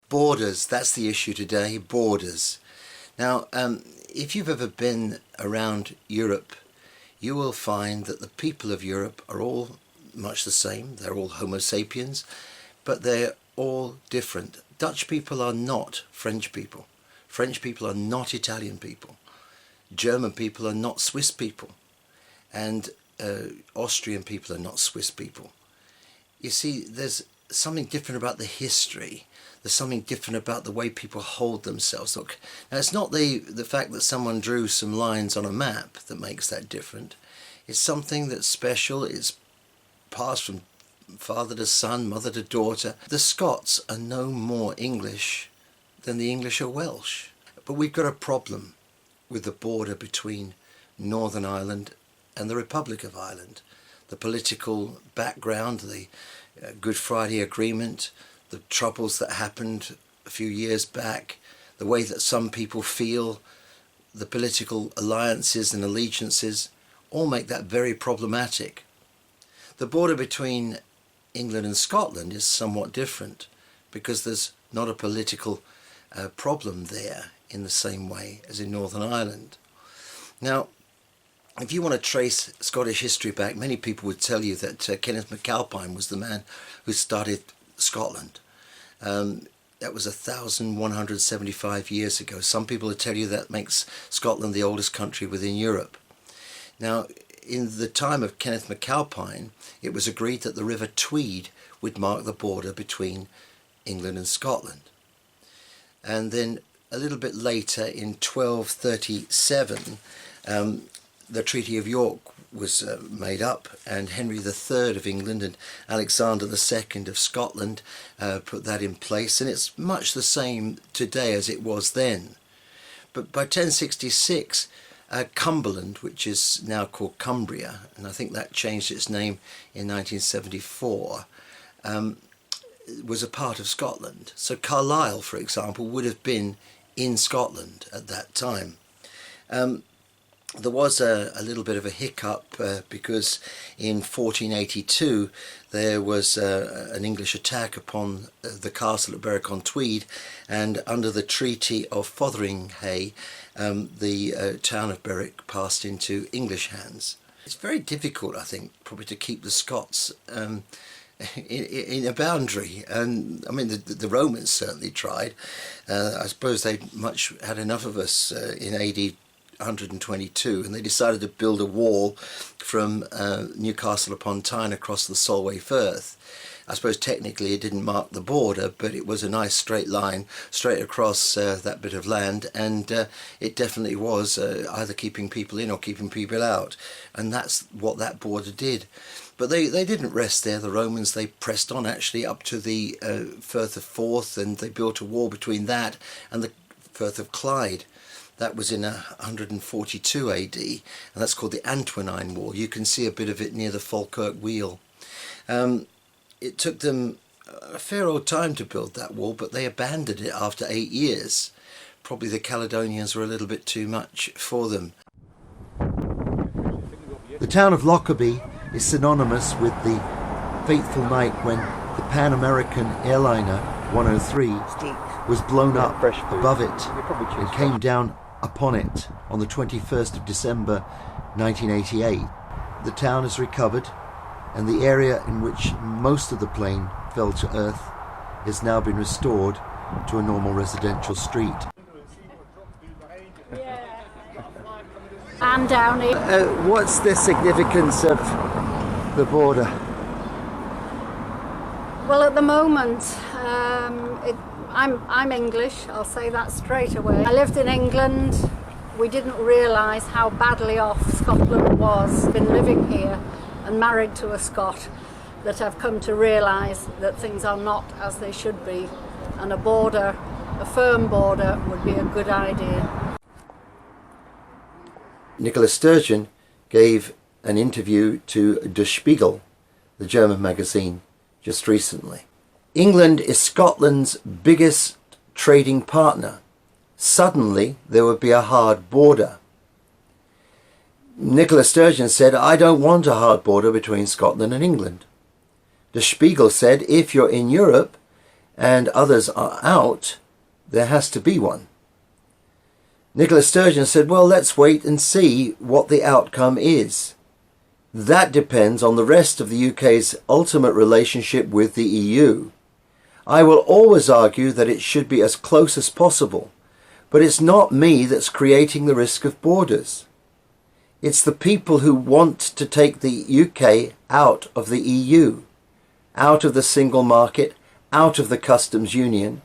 Borders, that's the issue today, borders. Now, if you've ever been around Europe, you will find that the people of Europe are all much the same. They're all Homo sapiens, but they're all different. Dutch people are not French people. French people are not Italian people. German people are not Swiss people. And Austrian people are not Swiss people. You see, there's something different about the history. There's something different about the way people hold themselves. Look, now it's not the fact that someone drew some lines on a map that makes that different. It's something that's special. It's passed from father to son, mother to daughter. The Scots are no more English than the English are Welsh. But we've got a problem with the border between Northern Ireland and the Republic of Ireland. The political background, the Good Friday Agreement, the troubles that happened a few years back, the way that some people feel, the political alliances and allegiances, all make that very problematic. The border between England and Scotland is somewhat different because there's not a political problem there in the same way as in Northern Ireland. Now, if you want to trace Scottish history back, many people would tell you that Kenneth MacAlpine was the man who started Scotland. That was 1,175 years ago. Some people would tell you that makes Scotland the oldest country within Europe. Now, in the time of Kenneth MacAlpine, it was agreed that the River Tweed would mark the border between England and Scotland. And then a little bit later, in 1237, the Treaty of York was made up, and Henry III of England and Alexander II of Scotland put that in place, and it's much the same today as it was then. But by 1066, Cumberland, which is now called Cumbria, and I think that changed its name in 1974, was a part of Scotland. So Carlisle, for example, would have been in Scotland at that time. There was a little bit of a hiccup because in 1482 there was an English attack upon the castle at Berwick-on-Tweed, and under the Treaty of Fotheringhay the town of Berwick passed into English hands. It's very difficult, I think, probably to keep the Scots in a boundary, and I mean the Romans certainly tried. I suppose they much had enough of us in AD 122, and they decided to build a wall from Newcastle upon Tyne across the Solway Firth. I suppose technically it didn't mark the border, but it was a nice straight line straight across that bit of land, and it definitely was either keeping people in or keeping people out, and that's what that border did. But they didn't rest there, the Romans. They pressed on actually up to the Firth of Forth, and they built a wall between that and the Firth of Clyde. That was in 142 AD, and that's called the Antonine Wall. You can see a bit of it near the Falkirk Wheel. It took them a fair old time to build that wall, but they abandoned it after 8 years. Probably the Caledonians were a little bit too much for them. The town of Lockerbie is synonymous with the fateful night when the Pan-American airliner 103 was blown up above it and came down upon it on the 21st of December 1988. The town is recovered, and the area in which most of the plane fell to earth has now been restored to a normal residential street. And down here. What's the significance of the border? Well, at the moment, I'm English, I'll say that straight away. I lived in England. We didn't realise how badly off Scotland was. Been living here and married to a Scot, that I've come to realise that things are not as they should be, and a border, a firm border, would be a good idea. Nicola Sturgeon gave an interview to Der Spiegel, the German magazine, just recently. England is Scotland's biggest trading partner. Suddenly there would be a hard border. Nicola Sturgeon said, "I don't want a hard border between Scotland and England." Der Spiegel said, "If you're in Europe and others are out, there has to be one. Nicola Sturgeon said, well, let's wait and see what the outcome is. That depends on the rest of the UK's ultimate relationship with the EU. I will always argue that it should be as close as possible, but it's not me that's creating the risk of borders. It's the people who want to take the UK out of the EU, out of the single market, out of the customs union.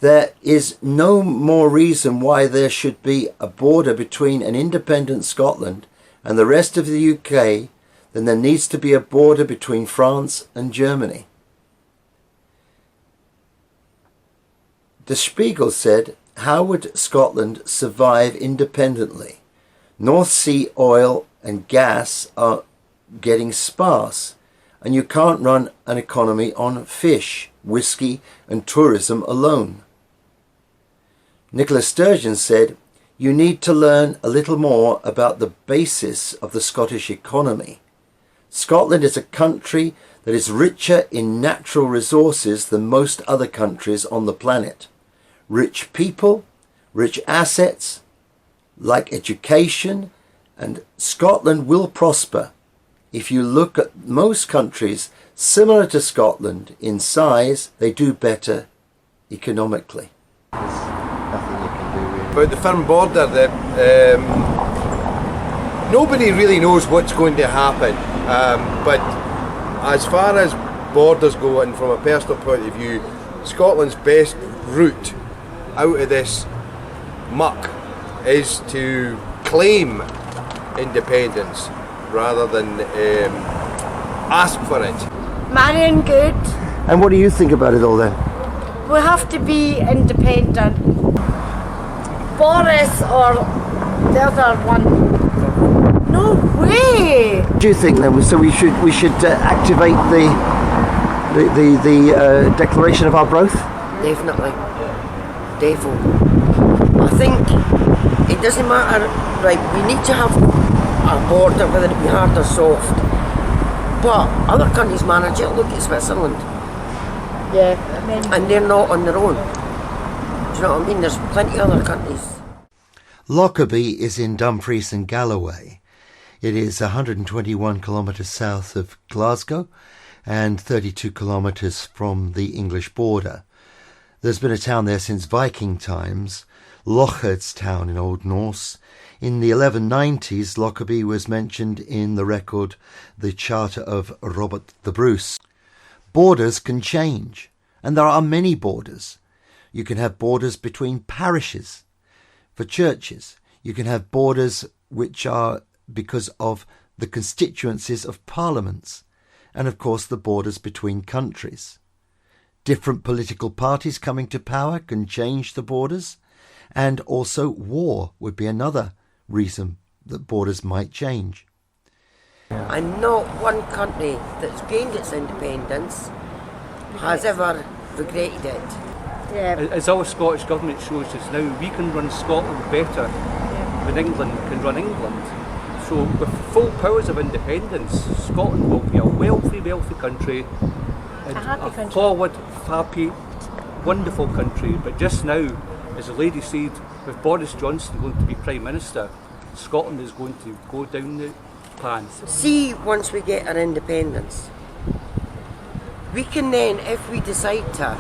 There is no more reason why there should be a border between an independent Scotland and the rest of the UK than there needs to be a border between France and Germany. Der Spiegel said, how would Scotland survive independently? North Sea oil and gas are getting sparse, and you can't run an economy on fish, whiskey and tourism alone. Nicola Sturgeon said, you need to learn a little more about the basis of the Scottish economy. Scotland is a country that is richer in natural resources than most other countries on the planet. Rich people, rich assets, like education, and Scotland will prosper. If you look at most countries similar to Scotland in size, they do better economically. Nothing you can do really. About the firm border, nobody really knows what's going to happen, but as far as borders go, and from a personal point of view, Scotland's best route out of this muck is to claim independence rather than ask for it. Marion Good. And what do you think about it all then? We have to be independent. Boris or the other one. No way. What do you think then? So we should activate the declaration of Arbroath? Definitely. Defo. I think it doesn't matter, right, we need to have a border, whether it be hard or soft. But other countries manage it. Look at Switzerland. Yeah. And they're not on their own. Do you know what I mean? There's plenty of other countries. Lockerbie is in Dumfries and Galloway. It is 121 kilometres south of Glasgow and 32 kilometres from the English border. There's been a town there since Viking times, Lochard's town in Old Norse. In the 1190s, Lockerbie was mentioned in the record, the Charter of Robert the Bruce. Borders can change, and there are many borders. You can have borders between parishes for churches. You can have borders which are because of the constituencies of parliaments, and of course the borders between countries. Different political parties coming to power can change the borders, and also war would be another reason that borders might change. And not one country that's gained its independence has ever regretted it. Yeah. As our Scottish Government shows us now, we can run Scotland better than England can run England. So with full powers of independence, Scotland will be a wealthy country, and happy country. forward, happy, wonderful country. But just now, as the lady said, with Boris Johnson going to be Prime Minister, Scotland is going to go down the pan. See, once we get our independence, we can then, if we decide to,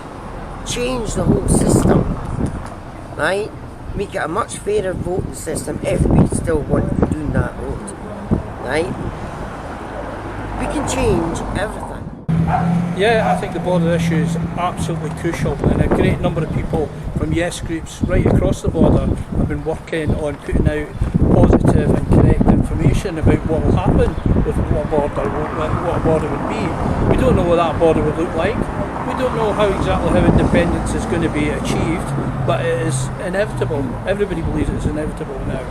change the whole system, right? Make it a much fairer voting system if we still want to do that road, right? We can change everything. Yeah, I think the border issue is absolutely crucial, and a great number of people from YES groups right across the border have been working on putting out positive and correct information about what will happen with what a border would be. We don't know what that border would look like. We don't know exactly how independence is going to be achieved, but it is inevitable. Everybody believes it's inevitable now.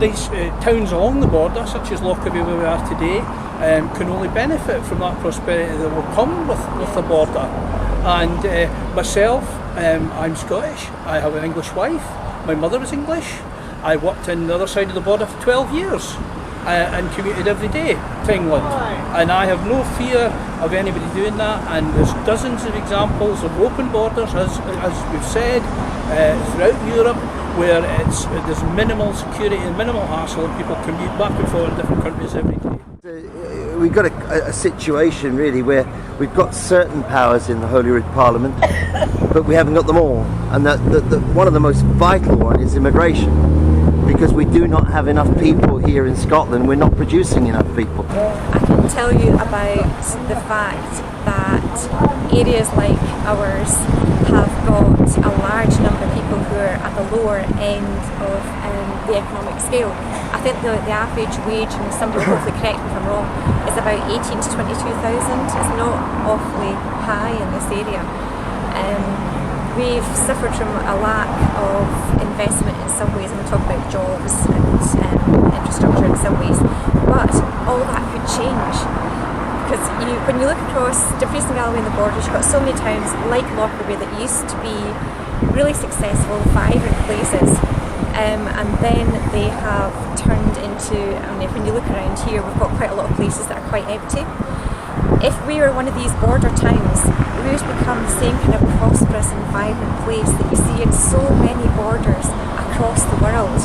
These towns along the border, such as Lockerbie where we are today, can only benefit from that prosperity that will come with the border. And myself, I'm Scottish. I have an English wife. My mother was English. I worked on the other side of the border for 12 years. and commuted every day to England. And I have no fear of anybody doing that, and there's dozens of examples of open borders, as we've said, throughout Europe, where there's minimal security and minimal hassle, and people commute back and forth in different countries every day. We've got a situation really where we've got certain powers in the Holyrood Parliament, but we haven't got them all. And one of the most vital one is immigration, because we do not have enough people here in Scotland. We're not producing enough people. I can tell you about the fact that areas like ours have got a large number of people who are at the lower end of the economic scale. I think the average wage, and somebody will hopefully correct me if I'm wrong, is about 18 to 22,000. It's not awfully high in this area. We've suffered from a lack of investment in some ways, and we talk about jobs and infrastructure in some ways, but all that could change. Because when you look across Dumfries and Galloway and the borders, you've got so many towns like Lockerbie that used to be really successful, vibrant places, and then they have turned into, when you look around here, we've got quite a lot of places that are quite empty. If we were one of these border towns, we would become the same kind of prosperous and vibrant place that you see in so many borders across the world.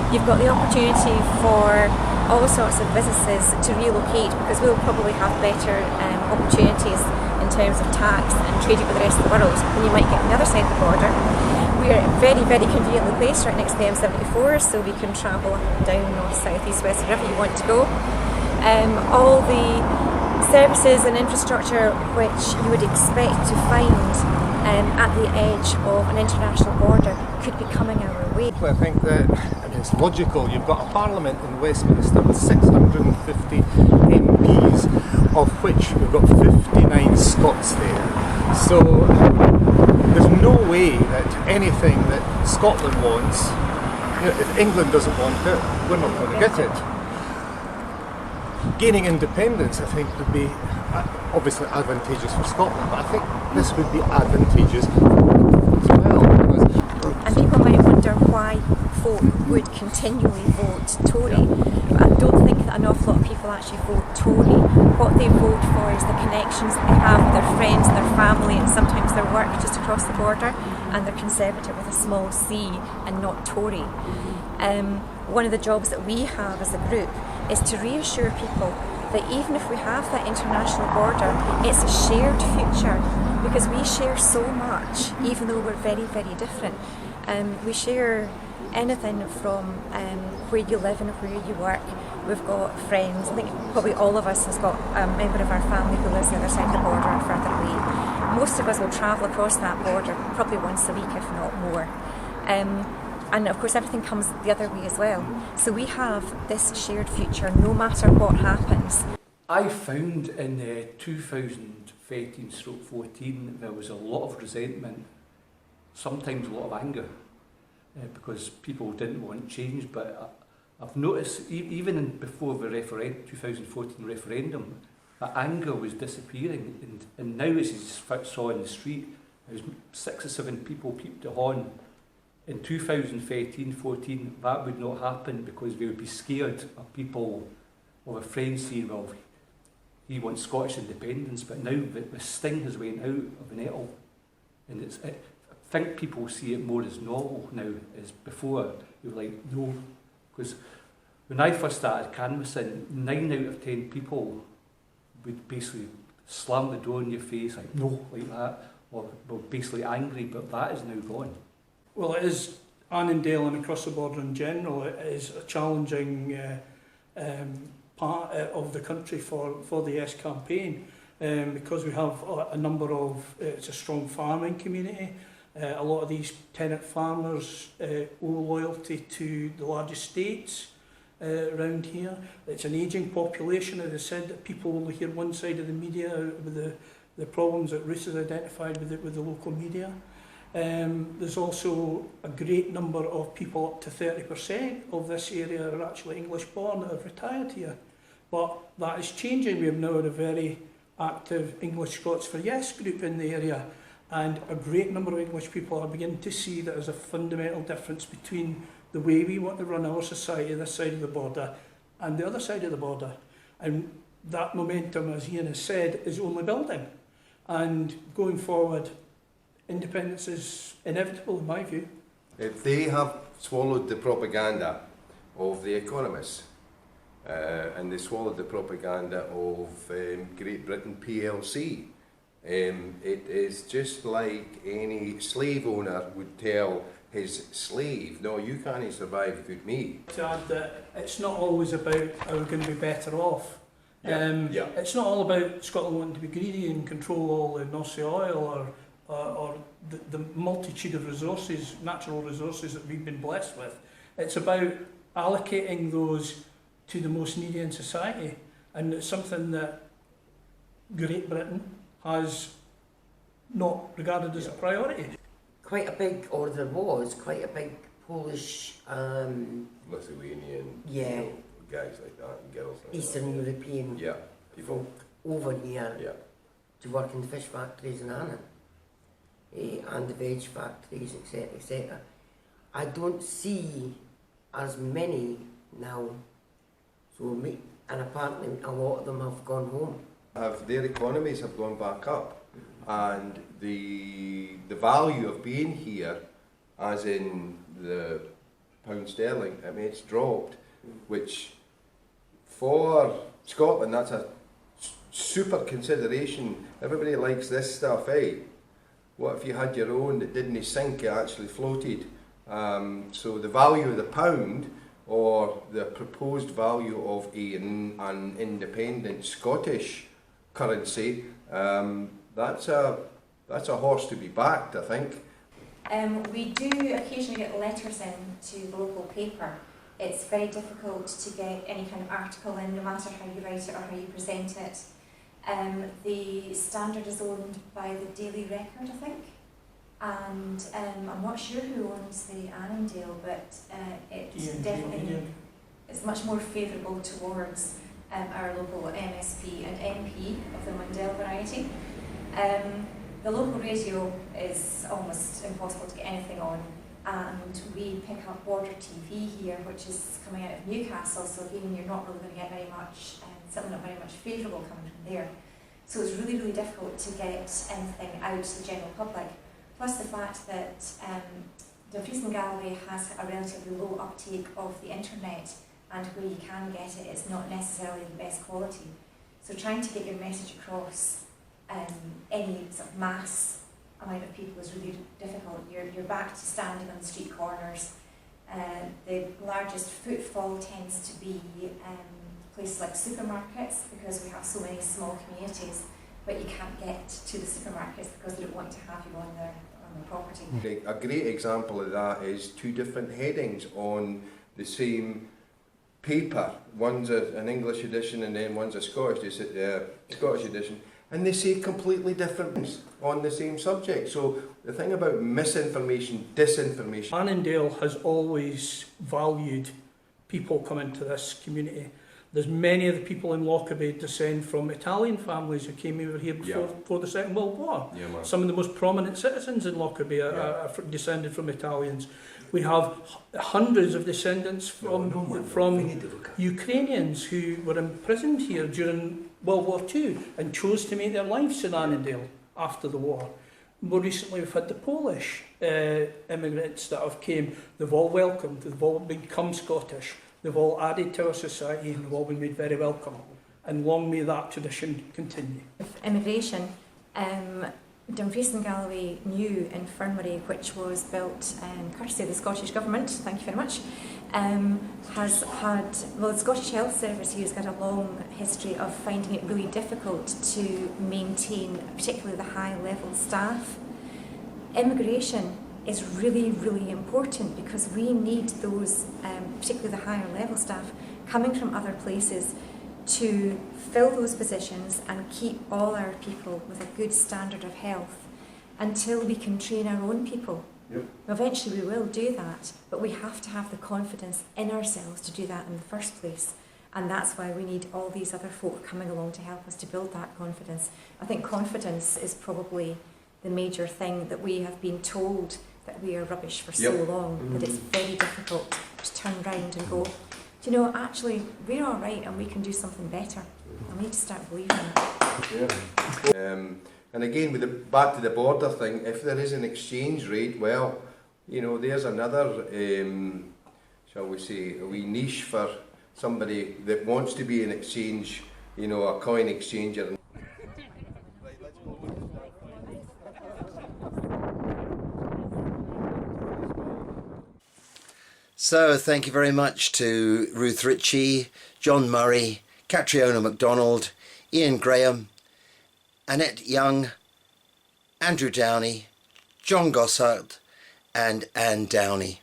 You've got the opportunity for all sorts of businesses to relocate, because we'll probably have better opportunities in terms of tax and trading with the rest of the world than you might get on the other side of the border. We are very, very conveniently placed right next to the M74, so we can travel up and down, north, south, east, west, wherever you want to go. All the services and infrastructure which you would expect to find at the edge of an international border could be coming our way. I think that it's logical. You've got a parliament in Westminster with 650 MPs, of which we've got 59 Scots there. So there's no way that anything that Scotland wants, if England doesn't want it, we're not going to get it. Gaining independence, I think, would be obviously advantageous for Scotland, but I think this would be advantageous as well. And people might wonder why folk would continually vote Tory. But I don't think that an awful lot of people actually vote Tory. What they vote for is the connections that they have with their friends, their family, and sometimes their work just across the border, and they're Conservative with a small c and not Tory. One of the jobs that we have as a group is to reassure people that even if we have that international border, it's a shared future, because we share so much, even though we're very, very different. We share anything from where you live and where you work. We've got friends. I think probably all of us has got a member of our family who lives on the other side of the border and further away. Most of us will travel across that border probably once a week, if not more. And of course everything comes the other way as well. So we have this shared future no matter what happens. I found in 2013-14 there was a lot of resentment, sometimes a lot of anger, because people didn't want change. But I've noticed even before the 2014 referendum, that anger was disappearing, and now as you saw in the street, there's 6 or 7 people peeped it on. In 2013-14, that would not happen, because they would be scared of people, or a friend saying, well, he wants Scottish independence, but now the sting has went out of the nettle. And I think people see it more as normal now, as before. They were like, no. Because when I first started canvassing, 9 out of 10 people would basically slam the door in your face, like, no, like that, or were basically angry, but that is now gone. Well, it is Annandale and across the border in general. It is a challenging part of the country for the YES campaign, because we have a number of, it's a strong farming community. A lot of these tenant farmers owe loyalty to the large estates around here. It's an ageing population, as I said, that people only hear one side of the media with the problems that Ruth has identified with the local media. There's also a great number of people, up to 30% of this area are actually English born that have retired here. But that is changing. We have now a very active English Scots for YES group in the area, and a great number of English people are beginning to see that there's a fundamental difference between the way we want to run our society this side of the border and the other side of the border. And that momentum, as Ian has said, is only building. And going forward, independence is inevitable in my view. If they have swallowed the propaganda of the economists, and they swallowed the propaganda of Great Britain PLC, it is just like any slave owner would tell his slave, no, you can't survive with me. To add that it's not always about are we going to be better off. Yeah. It's not all about Scotland wanting to be greedy and control all the North Sea oil or the multitude of resources, natural resources that we've been blessed with. It's about allocating those to the most needy in society, and it's something that Great Britain has not regarded as a priority. Quite a big, or there was quite a big Polish, Lithuanian, yeah, you know, guys like that, and girls like Eastern that. European Yeah, people. folk over here Yeah. to work in the fish factories in Annan, and the veg factories, etc., etc. I don't see as many now. And apparently a lot of them have gone home. Their economies have gone back up, and the value of being here, as in the pound sterling, I mean, it's dropped, which for Scotland, that's a super consideration. Everybody likes this stuff, eh? What if you had your own that didn't sink, it actually floated? So the value of the pound, or the proposed value of an independent Scottish currency, that's a horse to be backed, I think. We do occasionally get letters in to the local paper. It's very difficult to get any kind of article in, no matter how you write it or how you present it. The Standard is owned by the Daily Record, I think. And I'm not sure who owns the Annandale, but it's definitely it's much more favourable towards our local MSP and MP of the Mundell variety. The local radio is almost impossible to get anything on, and we pick up Border TV here, which is coming out of Newcastle, so again you're not really going to get very much, certainly not very much favourable coming from there. So it's really, really difficult to get anything out to the general public. Plus the fact that Dumfries and Galloway has a relatively low uptake of the internet, and where you can get it, it's not necessarily the best quality. So trying to get your message across any sort of mass amount of people is really difficult. You're back to standing on the street corners. The largest footfall tends to be places like supermarkets, because we have so many small communities, but you can't get to the supermarkets because they don't want to have you on their property. A great example of that is two different headings on the same paper. One's an English edition and then one's a Scottish edition, and they say completely different things on the same subject. So the thing about misinformation, disinformation. Annandale has always valued people coming to this community. There's many of the people in Lockerbie descend from Italian families who came over here before the Second World War. Yeah, some of the most prominent citizens in Lockerbie are descended from Italians. We have hundreds of descendants from Ukrainians who were imprisoned here during World War II and chose to make their lives in Annandale after the war. More recently we've had the Polish immigrants that have came. They've all welcomed, they've all become Scottish. They've all added to our society and they've all been made very welcome. And long may that tradition continue. Immigration, Dumfries and Galloway New Infirmary, which was built courtesy of the Scottish Government, thank you very much, has had, well, the Scottish Health Service here has got a long history of finding it really difficult to maintain particularly the high level staff. Immigration is really, really important because we need those, particularly the higher level staff, coming from other places to fill those positions and keep all our people with a good standard of health until we can train our own people. Yep. Eventually we will do that, but we have to have the confidence in ourselves to do that in the first place. And that's why we need all these other folk coming along to help us to build that confidence. I think confidence is probably the major thing that we have been told that we are rubbish for so long, that it's very difficult to turn round and go, do you know, actually, we're all right and we can do something better. And we need to start believing it. Yeah. And again, with back to the border thing, if there is an exchange rate, well, you know, there's another, shall we say, a wee niche for somebody that wants to be an exchange, you know, a coin exchanger. So thank you very much to Ruth Ritchie, John Murray, Catriona MacDonald, Ian Graham, Annette Young, Andrew Downey, John Gossard and Anne Downey.